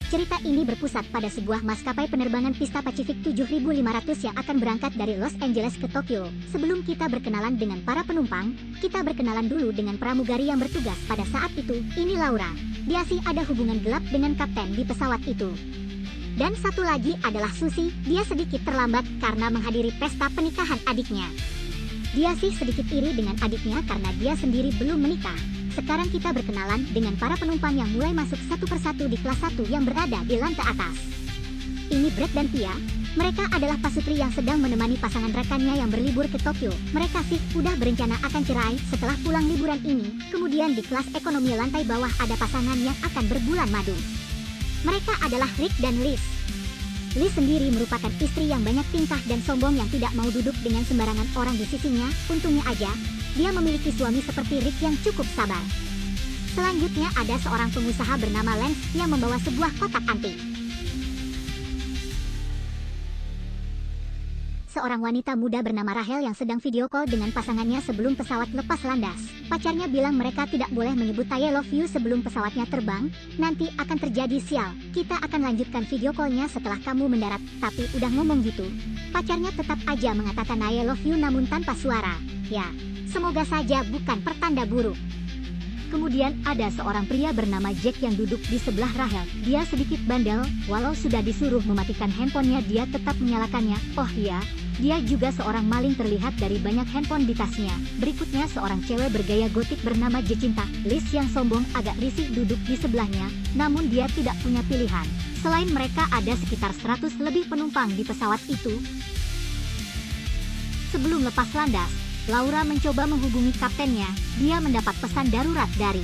Cerita ini berpusat pada sebuah maskapai penerbangan Pista Pacific 7500 yang akan berangkat dari Los Angeles ke Tokyo. Sebelum kita berkenalan dengan para penumpang, kita berkenalan dulu dengan pramugari yang bertugas pada saat itu. Ini Laura. Dia sih ada hubungan gelap dengan kapten di pesawat itu. Dan satu lagi adalah Susie. Dia sedikit terlambat karena menghadiri pesta pernikahan adiknya. Dia sih sedikit iri dengan adiknya karena dia sendiri belum menikah. Sekarang kita berkenalan dengan para penumpang yang mulai masuk satu persatu di kelas 1 yang berada di lantai atas. Ini Brett dan Pia. Mereka adalah pasutri yang sedang menemani pasangan rekannya yang berlibur ke Tokyo. Mereka sih udah berencana akan cerai setelah pulang liburan ini. Kemudian di kelas ekonomi lantai bawah ada pasangan yang akan berbulan madu. Mereka adalah Rick dan Liz. Liz sendiri merupakan istri yang banyak tingkah dan sombong yang tidak mau duduk dengan sembarangan orang di sisinya. Untungnya aja, dia memiliki suami seperti Rick yang cukup sabar. Selanjutnya ada seorang pengusaha bernama Lance yang membawa sebuah kotak antik. Seorang wanita muda bernama Rachel yang sedang video call dengan pasangannya sebelum pesawat lepas landas. Pacarnya bilang mereka tidak boleh menyebut I love you sebelum pesawatnya terbang, nanti akan terjadi sial. Kita akan lanjutkan video callnya setelah kamu mendarat, tapi udah ngomong gitu. Pacarnya tetap aja mengatakan I love you namun tanpa suara. Ya, semoga saja bukan pertanda buruk. Kemudian ada seorang pria bernama Jack yang duduk di sebelah Rachel. Dia sedikit bandel, walau sudah disuruh mematikan handphonenya dia tetap menyalakannya. Oh iya, dia juga seorang maling terlihat dari banyak handphone di tasnya. Berikutnya seorang cewek bergaya gotik bernama Jacinta. Liz yang sombong agak risih duduk di sebelahnya, namun dia tidak punya pilihan. Selain mereka ada sekitar 100 lebih penumpang di pesawat itu. Sebelum lepas landas, Laura mencoba menghubungi kaptennya. Dia mendapat pesan darurat dari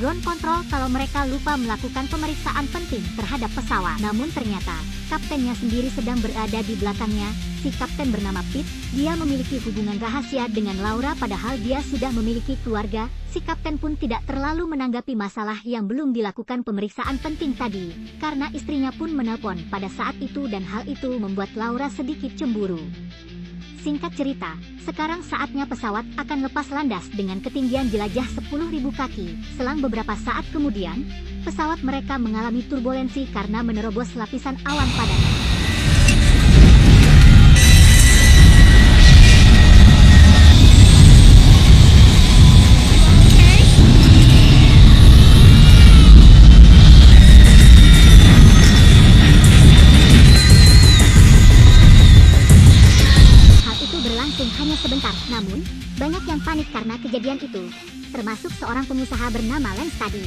ground control kalau mereka lupa melakukan pemeriksaan penting terhadap pesawat. Namun ternyata, kaptennya sendiri sedang berada di belakangnya. Si kapten bernama Pete. Dia memiliki hubungan rahasia dengan Laura padahal dia sudah memiliki keluarga. Si kapten pun tidak terlalu menanggapi masalah yang belum dilakukan pemeriksaan penting tadi. Karena istrinya pun menelpon pada saat itu dan hal itu membuat Laura sedikit cemburu. Singkat cerita, sekarang saatnya pesawat akan lepas landas dengan ketinggian jelajah 10.000 kaki. Selang beberapa saat kemudian, pesawat mereka mengalami turbulensi karena menerobos lapisan awan padat. Hanya sebentar, namun, banyak yang panik karena kejadian itu, termasuk seorang pengusaha bernama Lance tadi.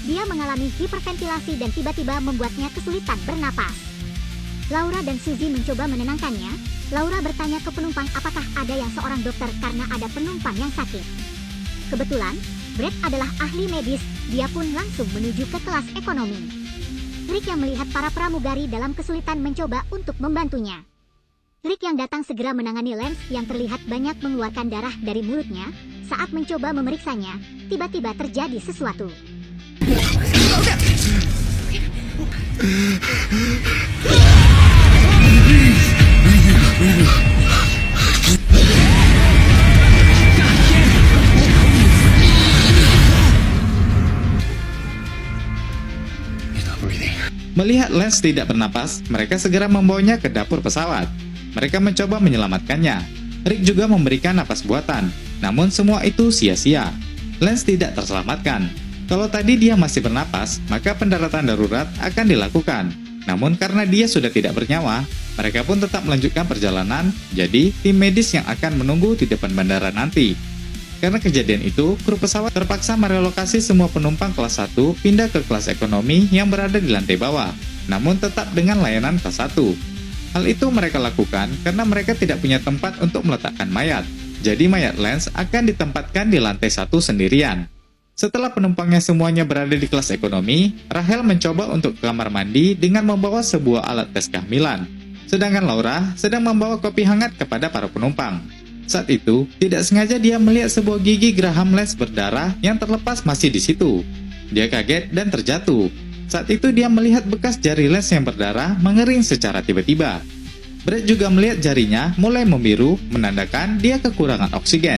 Dia mengalami hiperventilasi dan tiba-tiba membuatnya kesulitan bernapas. Laura dan Susie mencoba menenangkannya. Laura bertanya ke penumpang apakah ada yang seorang dokter karena ada penumpang yang sakit. Kebetulan, Brett adalah ahli medis, dia pun langsung menuju ke kelas ekonomi. Rick yang melihat para pramugari dalam kesulitan mencoba untuk membantunya. Rick yang datang segera menangani Lance yang terlihat banyak mengeluarkan darah dari mulutnya. Saat mencoba memeriksanya, tiba-tiba terjadi sesuatu. Melihat Lance tidak bernapas, mereka segera membawanya ke dapur pesawat. Mereka mencoba menyelamatkannya. Rick juga memberikan napas buatan, namun semua itu sia-sia. Lance tidak terselamatkan. Kalau tadi dia masih bernapas, maka pendaratan darurat akan dilakukan. Namun karena dia sudah tidak bernyawa, mereka pun tetap melanjutkan perjalanan, jadi tim medis yang akan menunggu di depan bandara nanti. Karena kejadian itu, kru pesawat terpaksa merelokasi semua penumpang kelas 1 pindah ke kelas ekonomi yang berada di lantai bawah, namun tetap dengan layanan kelas 1. Hal itu mereka lakukan karena mereka tidak punya tempat untuk meletakkan mayat. Jadi mayat Lance akan ditempatkan di lantai 1 sendirian. Setelah penumpangnya semuanya berada di kelas ekonomi, Rachel mencoba untuk ke kamar mandi dengan membawa sebuah alat tes kehamilan. Sedangkan Laura sedang membawa kopi hangat kepada para penumpang. Saat itu, tidak sengaja dia melihat sebuah gigi Graham Lance berdarah yang terlepas masih di situ. Dia kaget dan terjatuh. Saat itu dia melihat bekas jari Lance yang berdarah mengering secara tiba-tiba. Brett juga melihat jarinya mulai membiru, menandakan dia kekurangan oksigen.